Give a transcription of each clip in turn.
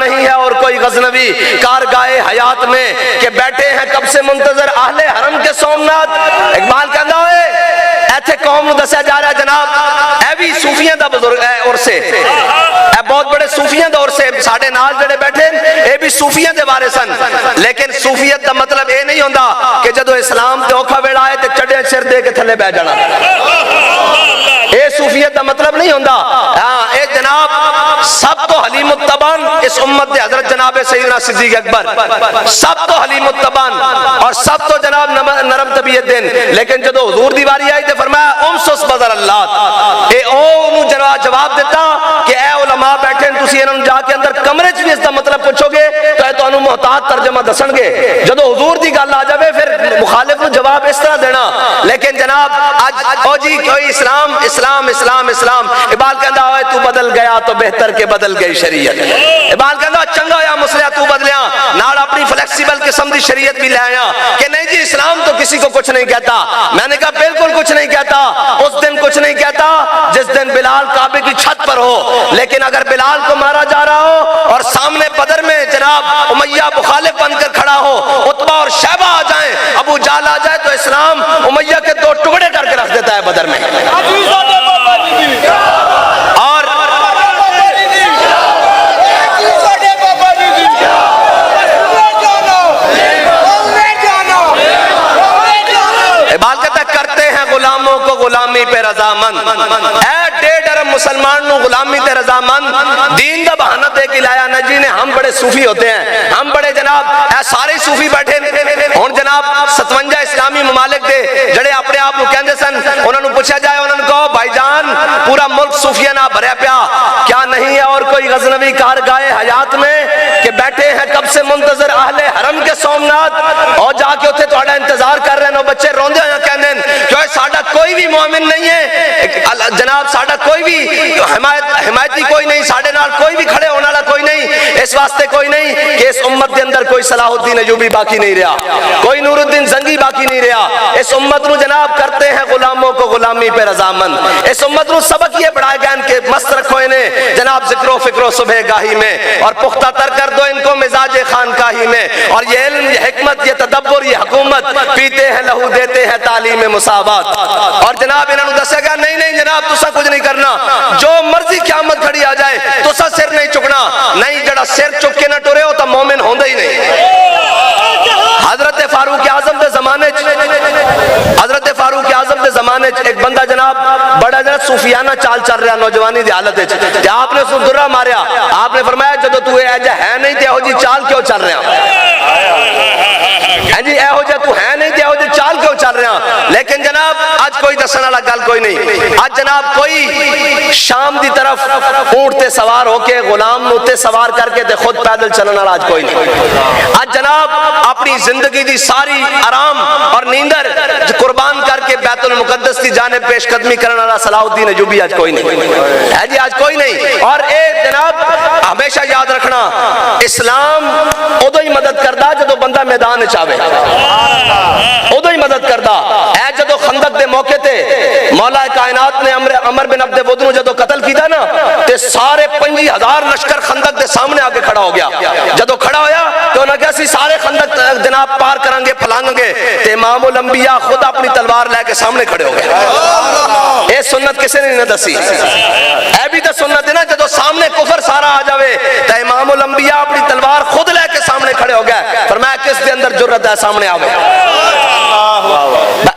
نہیں ہے اور کوئی غزنوی کارگاہ حیات میں کہ بیٹھے ہیں کب سے منتظر اہل حرم کے سومنات۔ اقبال کہتا ہے ایتھے قوم نو دسیا جا رہا ہے جناب اے بھی صوفیاں دا بزرگ ہے اور سے اے بہت بڑے صوفیاں دور سے ساڑھے نال جڑے بیٹھے اے بھی صوفیاں دے بارے سن، لیکن صوفیت دا مطلب اے نہیں ہوندہ کہ جدو اسلام تے اوکھا ویڑا آئے تے چڑھے سر دے کے تھلے بہ جانا۔ اے صوفیت دا مطلب نہیں ہوندہ، اے جناب سب تو حلیم الطبان اس امت دے حضرت جناب سیدنا صدیق اکبر، سب تو حلیم الطبان اور سب تو جناب نرم طبیعت دین، لیکن جدو حضور دیواری آئی تے فرمایا امسس بدر اللہ، اے او جواب دیتا کہ اے علماء بیٹھے تسی انہوں جا کے اندر کمرے چ بھی اس دا مطلب پوچھو گے تو اے تو انہوں محتاط ترجمہ دسن گے، جدو حضور دی گل آ جاوے پھر مخالف نو جواب اس طرح دینا۔ لیکن جناب آج او جی کوئی اسلام اسلام اسلام اسلام، اقبال کہندا ہوئے تو بدل گیا تو بہتر کے بدل گئی شریعت، اقبال کہندا چنگا ہویا مسلح تو بدلیاں نال اپنی فلیکسیبل قسم دی شریعت بھی لے آیا کہ نہیں جی اسلام تو کسی کو کچھ نہیں کہتا۔ میں نے کہا بالکل کچھ نہیں کہتا، اس دن کچھ نہیں کہتا جس دن بلال کعبے کی چھت پر ہو، لیکن اگر بلال کو مارا جا رہا ہو اور سامنے بدر میں جناب امیہ مخالف بن کر کھڑا ہو، عتبہ اور شیبہ آ جائیں، ابو جہل آ جائے، تو اسلام امیہ کے دو ٹکڑے کر کے رکھ دیتا ہے بدر میں۔ اور اقبال کہتا ہے کرتے ہیں غلاموں کو غلامی پہ رضامند، اے ڈیڑھ ارب مسلمان نو غلامی تے رضامند، دین دا بہانہ دے کے لایا نہ جی نے ہم بڑے صوفی ہوتے ہیں، ہم بڑے جناب اے سارے صوفی بیٹھے ہون جناب 57 اسلامی ممالک دے جڑے اپنے آپ نو کہندے سن، انہوں نے پوچھا جائے انہوں نے کہو بھائی جان پورا ملک صوفیہ نہ بھریا پیا، کیا نہیں ہے اور کوئی غزنوی کارگاہ حیات میں کہ بیٹھے ہیں کب سے منتظر اہل حرم کے سومنات اور جا کے اتھے توڑا انتظار کر رہے ہیں، وہ بچے روندے ہوئے کہندے ہیں کہ ساڑھا کوئی بھی مومن نہیں ہے جناب، ساڑھا کوئی بھی حمایتی کوئی نہیں، ساڑھے نال کوئی بھی کھڑے ہونے والا کوئی نہیں، اس واسطے کوئی نہیں کہ اس امت کے اندر کوئی صلاح الدین ایوبی باقی نہیں رہا، کوئی نور الدین زنگی باقی نہیں رہا، اس امت نو جناب کرتے ہیں غلاموں کو غلامی پہ رضامند، اس امت نو سبق یہ بڑھائے گا ان کے مست رکھو انہیں جناب ذکر و فکر و صبح گاہی میں، اور پختہ تر کر دو ان کو مزاج خانقاہی میں، اور یہ علم یہ حکمت یہ تدبر یہ حکومت پیتے ہیں لہو دیتے ہیں تعلیم مساوات، اور جناب انہوں نے دسے گا نہیں نہیں جناب تسا کچھ نہیں کرنا، جو مرضی قیامت کھڑی آ جائے تسا سر نہیں چکنا، نہیں جڑا سر چک کے نہ ٹرے ہو تو مومن ہوندہ ہی نہیں۔ حضرت فاروق اعظم دے زمانے حضرت فاروق اعظم دے زمانے ایک بندہ جناب بڑا جناب صوفیانہ چال چل رہا نوجوانی دی حالت ہے، آپ نے اس کو درہ ماریا، آپ نے فرمایا جدو تو ایجا ہے نہیں تے ہو جی چال کیوں چل رہا ہے جی، اے ہو جا تو ہے نہیں تے ہو جی چال کیوں چل رہا، لیکن جناب آج کوئی دسنا والا گل کوئی نہیں، آج جناب کوئی شام دی طرف اونٹ تے سوار ہو کے غلام نو تے سوار کر کے تے خود پیدل چلنا والا آج کوئی نہیں، آج جناب اپنی زندگی دی ساری آرام اور نیندر قربان کر کے بیت المقدس کی جانب پیش قدمی کرنے والا صلاح الدین ایوبی آج کوئی نہیں ہے جی، آج کوئی نہیں۔ اور اے جناب ہمیشہ یاد رکھنا اسلام ادو ہی مدد کردہ جدو بندہ میدان چاہے، ادو ہی مدد کردہ اے جدو خندق دے موقع تے مولا کائنات نے عمر بن عبد ودنو جدو قتل کیتا نا تے سارے 50,000 لشکر خندق دے سامنے آگے کھڑا ہو گیا، جدو کھڑا ہویا تو انہوں نے کہا سی سارے خندق جناب پار کریں گے پھلانگ گے، تے امام الانبیاء خود اپنی تلوار لے کے سامنے کھڑے ہو گئے۔ اے سنت کسے نے نہ دسی، اے بھی تو سنت ہے نا جدو سامنے کفر سارا آ جاوے تے امام الانبیاء اپنی تلوار خود لے کے سامنے کھڑے ہو گئے، فرمایا کس دے اندر جرت ہے سامنے آوے۔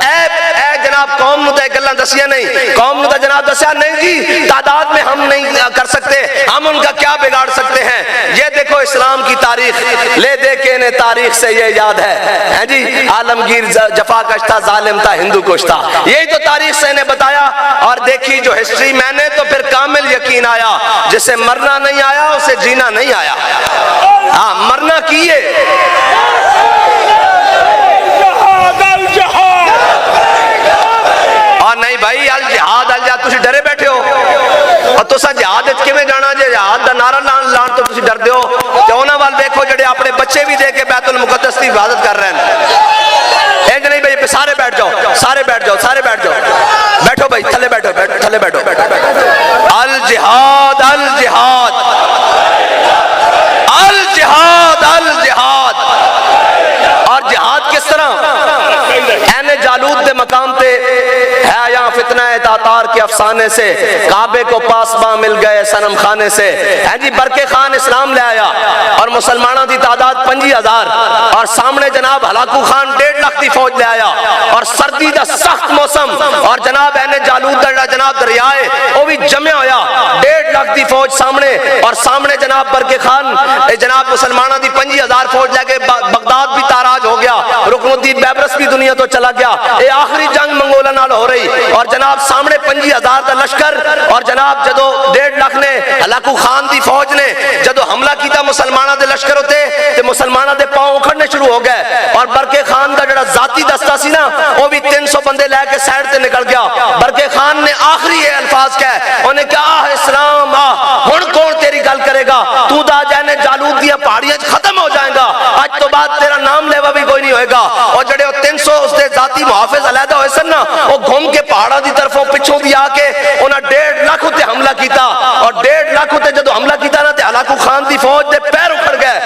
اے جناب قوم نو تے گلاں دسیا نہیں، قوم نو تے جناب دسیا نہیں جی تعداد میں ہم نہیں کر سکتے، ہم ان کا کیا بگاڑ سکتے ہیں، یہ دیکھو اسلام کی تاریخ لے دے کے انہیں تاریخ سے یہ یاد ہے جی عالمگیر جفا کش تھا ظالم تھا ہندو کش تھا، یہی تو تاریخ سے انہیں بتایا، اور دیکھی جو ہسٹری میں نے تو پھر کامل یقین آیا جسے مرنا نہیں آیا اسے جینا نہیں آیا، ہاں مرنا کیے اور نہیں بھائی الجہاد الجہاد تسی ڈرے بیٹھے ہو، اور تسا جہاد اچ کیویں جانا جے جہاد دا نعرہ لان تو تسی ڈر دیو، تے انہاں وال دیکھو جڑے اپنے بچے بھی دے کے بیت المقدس کی حفاظت کر رہے ہیں، اے نہیں بھائی سارے بیٹھ جاؤ سارے بیٹھ جاؤ سارے بیٹھ جاؤ، بیٹھو بھائی تھلے بیٹھو تھلے بیٹھو، الجہاد الجہاد تاتار کے افسانے سے، کعبے کو پاسباں مل گئے صنم خانے سے۔ جی برقع خان اسلام لے آیا اور مسلمانوں کی تعداد 25,000 اور سامنے جناب ہلاکو خان 1.5 لاکھ کی فوج لے آیا اور سردی دا سخت موسم اور جناب جالوت دا جناب دریائے وہ بھی جمع ہویا، 1.5 لاکھ کی فوج سامنے اور سامنے جناب برقع خان جناب مسلمانوں کی 25,000 فوج لے کے بغداد بھی تاراج ہو گیا، رکن الدین بیبرس بھی دنیا تو چلا گیا۔ یہ آخری جنگ منگولا نال ہو رہی اور جناب سامنے 25,000 دا لشکر اور جناب جدو 1.5 لاکھ نے ہلاکو خان دی فوج نے جدو حملہ کیتا مسلمانوں دے لشکر ہوتے تے مسلمانوں دے پاؤں اکھڑنے شروع ہو گئے اور برقع خان دا جڑا ذاتی دستہ سی نا وہ بھی 300 بندے لے کے سائڈ تے نکل گیا۔ برقع خان نے آخری یہ الفاظ کہے انہیں کہا اسلام ہن کون تیری گل کرے گا، تو دا جانے جالوت دیا پہاڑیاں ختم ہو جائے گا، آج تو بعد تیرا نام لیوا بھی کوئی نہیں ہوئے گا۔ اور جڑے 300 اس دے ذاتی محافظ علیحدہ ہوئے سن نا وہ گھوم کے پہاڑا دی طرفوں پچھوں دی آ کے انہاں 1.5 لاکھ تے حملہ کیتا اور 1.5 لاکھ تے جدو حملہ کیتا نا تے ہلاکو خان دی فوج دے پیر اکھڑ گئے،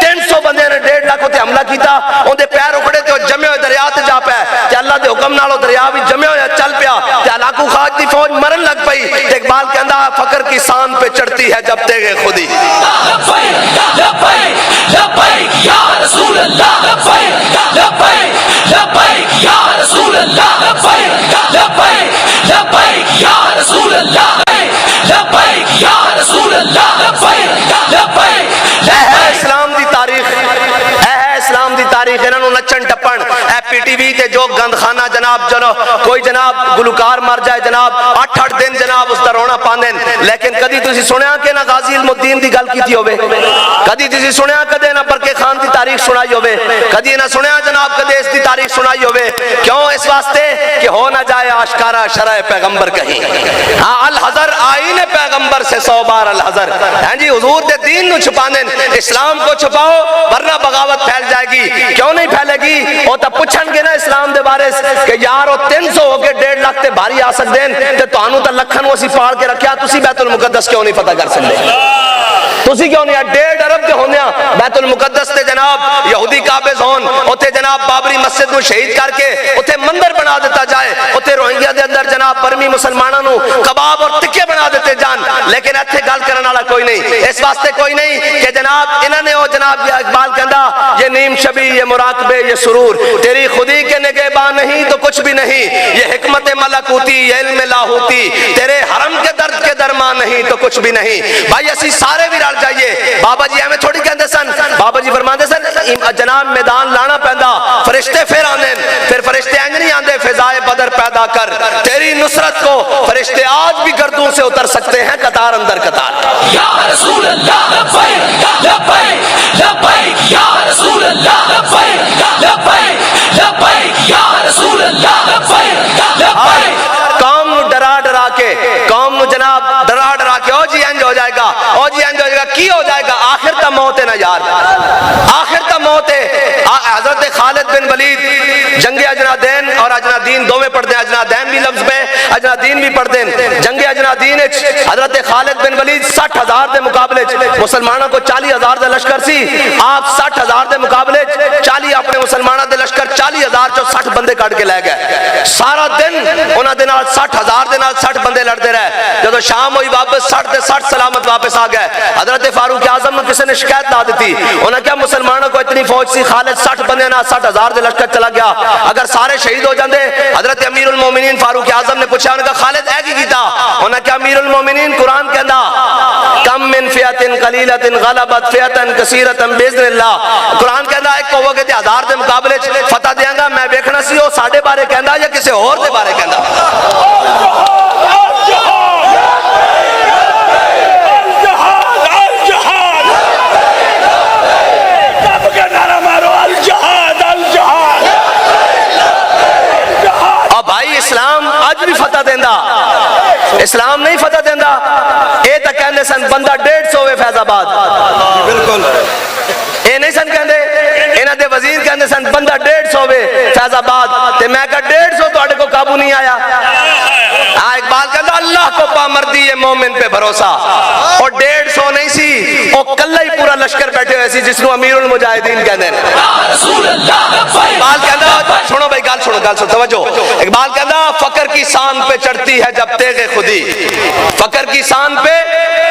300 بندے نے 1.5 لاکھ تے حملہ کیتا، ان دے پیر اکھڑے تے جمع ہوئے دریا تے جا پے تے اللہ دے حکم نال دریا بھی جمع ہویا چل پیا تے ہلاکو خان دی فوج مرن لگ پئی تے اقبال کہندا فقر کی سان پہ چڑھتی ہے جب تیغ خودی۔ لبیک لبیک لبیک یا رسول اللہ، لبیک لبیک لبیک یا رسول اللہ، لبیک لبیک لبیک یا رسول اللہ، لبیک یا رسول اللہ، لبیک لبیک۔ ہے اسلام دی تاریخ، ہے اسلام دی تاریخ، انہاں نوں نچن ٹپن اے پی ٹی وی تے جو گند خانہ جناب جنو کوئی جناب گلوکار مر جائے جناب 8 دن جناب اس دا رونا پاندے، لیکن کدی تسی سنیا کہ نہ غازی علم الدین دی گل کیتی ہوے، کدی تسی سنیا کدے نہ برقع خان دی تاریخ سنائی ہوے، کدی نہ سنیا جناب کدے اس دی تاریخ سنائی ہوے، کیوں؟ اس واسطے کہ ہو نہ جائے آشکارا شرع پیغمبر کہیں۔ ہاں الحذر آئین پیغمبر سے 100 بار الحذر، ہاں جی حضور دے دین نو چھپانے، اسلام کو چھپاؤ ورنہ بغاوت پھیل جائے گی۔ کیوں نہیں پھیلے گی؟ وہ تو پوچھن گے نا اسلام دے بارے کہ یار وہ 300 ہو کے 1.5 لاکھ تے بھاری آ سکتے ہیں تے تانوں تے لکھن وہ اسی پاڑ کے رکھیا، تسی بیت المقدس کیوں نہیں فتح کر سکتے؟ تسی کیوں نہیں 1.5 ارب دے ہوندے بیت المقدس تے جناب یہودی قابض ہون، اوتھے جناب بابری مسجد نو شہید کر کے اوتھے مندر بنا دیتا جائے، اوتھے روہنگیا دے اندر جناب برمی مسلماناں نو کباب اور ٹکے بنا دیتے جان، لیکن ایتھے گل کرن والا کوئی نہیں، اس واسطے کوئی نہیں کہ جناب انہاں نے وہ جناب اقبال کہندا یہ نیم شبی یہ مراقبے یہ سرور، تیری خودی کے نگہباں نہیں تو کچھ بھی نہیں، یہ حکمت ملکوتی یہ علم لاہوتی، تیرے حرم کے درد کے درمان نہیں تو کچھ بھی نہیں۔ بھائی اسی سارے بھی رل جائیے، بابا جی ہمیں تھوڑی کہندے سن، بابا جی فرماندے سن جناب میدان لانا پہندا، فرشتے پھر آندے، پھر فرشتے انج نہیں آندے فضائے بدر پیدا کر، تیری نصرت کو فرشتے آج بھی گردوں سے اتر سکتے ہیں قطار اندر قطار۔ یا رسول اللہ لبیک لبیک لبیک یا رسول اللہ لبیک لبیک لبیک یا رسول اللہ لبیک لبیک۔ قوم نو ڈرا ڈرا کے، قوم نو جناب ڈرا ڈرا کے او جی انج ہو جائے گا، او جی انج ہو جائے گا، کی ہو جائے گا؟ آخر تا موت ہے نا یار، آخر تا موت ہے۔ حضرت خالد بن ولید جنگ اجنادین اور اجنادین دو میں پڑھتے ہیں، اجنادین بھی لفظ میں اجنادین بھی پڑھتے ہیں۔ جنگ اجنادین حضرت خالد بن ولید 60,000 دے مقابلے مسلمانوں کو 40,000 دے لشکر سی، آپ 60,000 دے مقابلے 40 اپنے مسلمانوں دے لشکر 40,000 چو 60 بندے کٹ کے لے گئے، سارا دن انہاں دے نال 60,000 دے نال 60 بندے لڑتے رہے، جدو شام ہوئی واپس 60 دے 60 سلامت واپس آ گئے۔ حضرت فاروق اعظم نے کسی نے شکایت لا دیتی، انہوں نے کہا مسلمانوں کو اتنی فوج سی، خالد 60 بندے نال 60,000 دے لشکر چلا گیا، اگر سارے شہید ہو جاندے۔ حضرت امیر المومنین فاروق اعظم نے پوچھا، انہوں نے کہا خالد اے کی کیتا؟ انہوں نے کہا امیر المومنین قرآن کہندا کم من فئۃ قلیلۃ غلبت فئۃ کثیرۃ باذن اللہ، قرآن کہندا ایک ہوو گے تے 1000 دے مقابلے فتح دیاں گا، میں ویکھنا سی او ساڈے بارے کہندا یا کسی اور دے بارے کہندا۔ اسلام اج بھی فتح دیندا، اسلام نہیں فتح دیندا۔ اے تا کہندے سن بندہ 150 ہوئے فیض آباد، بالکل اے نہیں سن کہندے، انہاں دے وزیر کہندے سن بندہ 150 ہوئے فیض آباد، تے میں کہا 150 تو اڑے کو قابو نہیں آیا۔ اقبال کہندا اللہ کو پامردی ہے مومن پہ بھروسہ، اور 150 نہیں سی، او کلہ ہی پورا لشکر بیٹھے ہوئے سی جس نو امیر المجاہدین کہندے ہیں۔ اقبال کہندا سنو بھائی گل سنو توجہ، اقبال کہندا فقر کی سان پہ چڑھتی ہے جب تیغ خودی، فقر کی سان پہ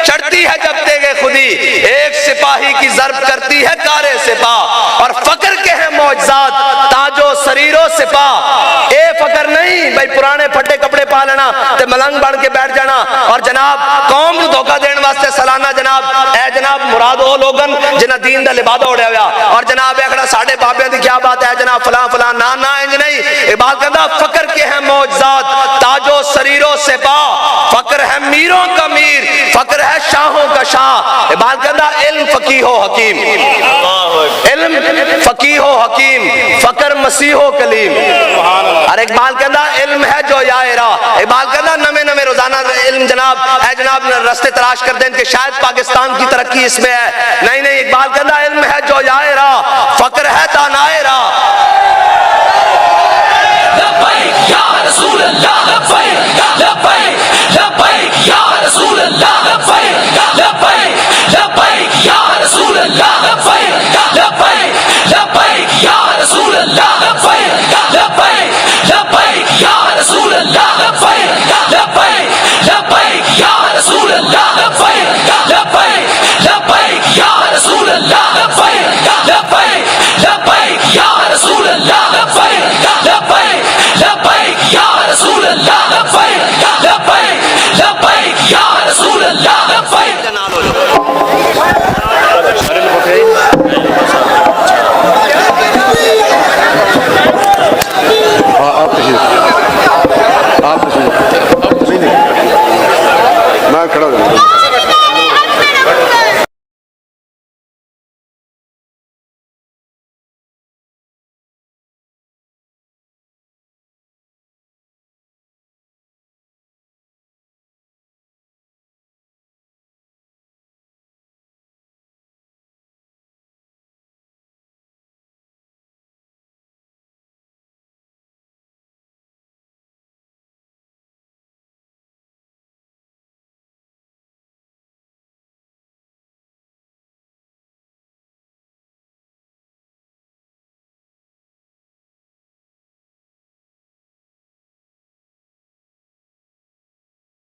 چڑھتی ہے جب تیغ خودی، ایک سپاہی کی ضرب کرتی ہے کارے سپاہ، اور فقر کے ہیں معجزات تاج و سریر و سپاہ۔ اے فقر نہیں بھائی پرانے پھٹے کپڑے پا لینا تے ملنگ بن کے بیٹھ جانا اور جناب قوم نو دھوکہ دین واسطے سالانہ جناب اے جناب مراد وہ لوگن جنہ دین دا لبادہ اڑیا ہوا اور جناب ایکڑا ساڑھے بابیاں دی کیا بات ہے جناب فلاں فلاں نا انج نہیں۔ اقبال کہتا فقر کے ہیں معجزات تاج و سریر و سپاہ، فقر ہے میروں کا میر، فقر ہے شاہوں کا شاہ۔ اقبال کہتا علم فقیہ و حکیم، علم فقیہ و حکیم، فقر مسیح و کلیم۔ اور اقبال کہتا علم ہے جو یائرہ، اقبال کہتا نمے روزانہ علم جناب اے جناب رستے تلاش کر دیں کہ شاید پاکستان کی ترقی اس میں ہے، نہیں اقبال کہتا علم ہے جو یائرہ، فقر ہے دانائرہ۔ لبیک یا رسول اللہ، لبیک لبیک لبیک یا رسول اللہ، لبیک لبیک لبیک یا رسول اللہ، لبیک لبیک لبیک یا رسول اللہ، لبیک لبیک لبیک یا رسول اللہ، لبیک لبیک لبیک یا رسول اللہ، لبیک لبیک لبیک یا رسول اللہ، لبیک لبیک لبیک یا رسول اللہ، لبیک لبیک لبیک یا رسول اللہ، لبیک لبیک لبیک یا رسول اللہ، لبیک۔ آپ تشریف میں کھڑا ہو جاؤں گا۔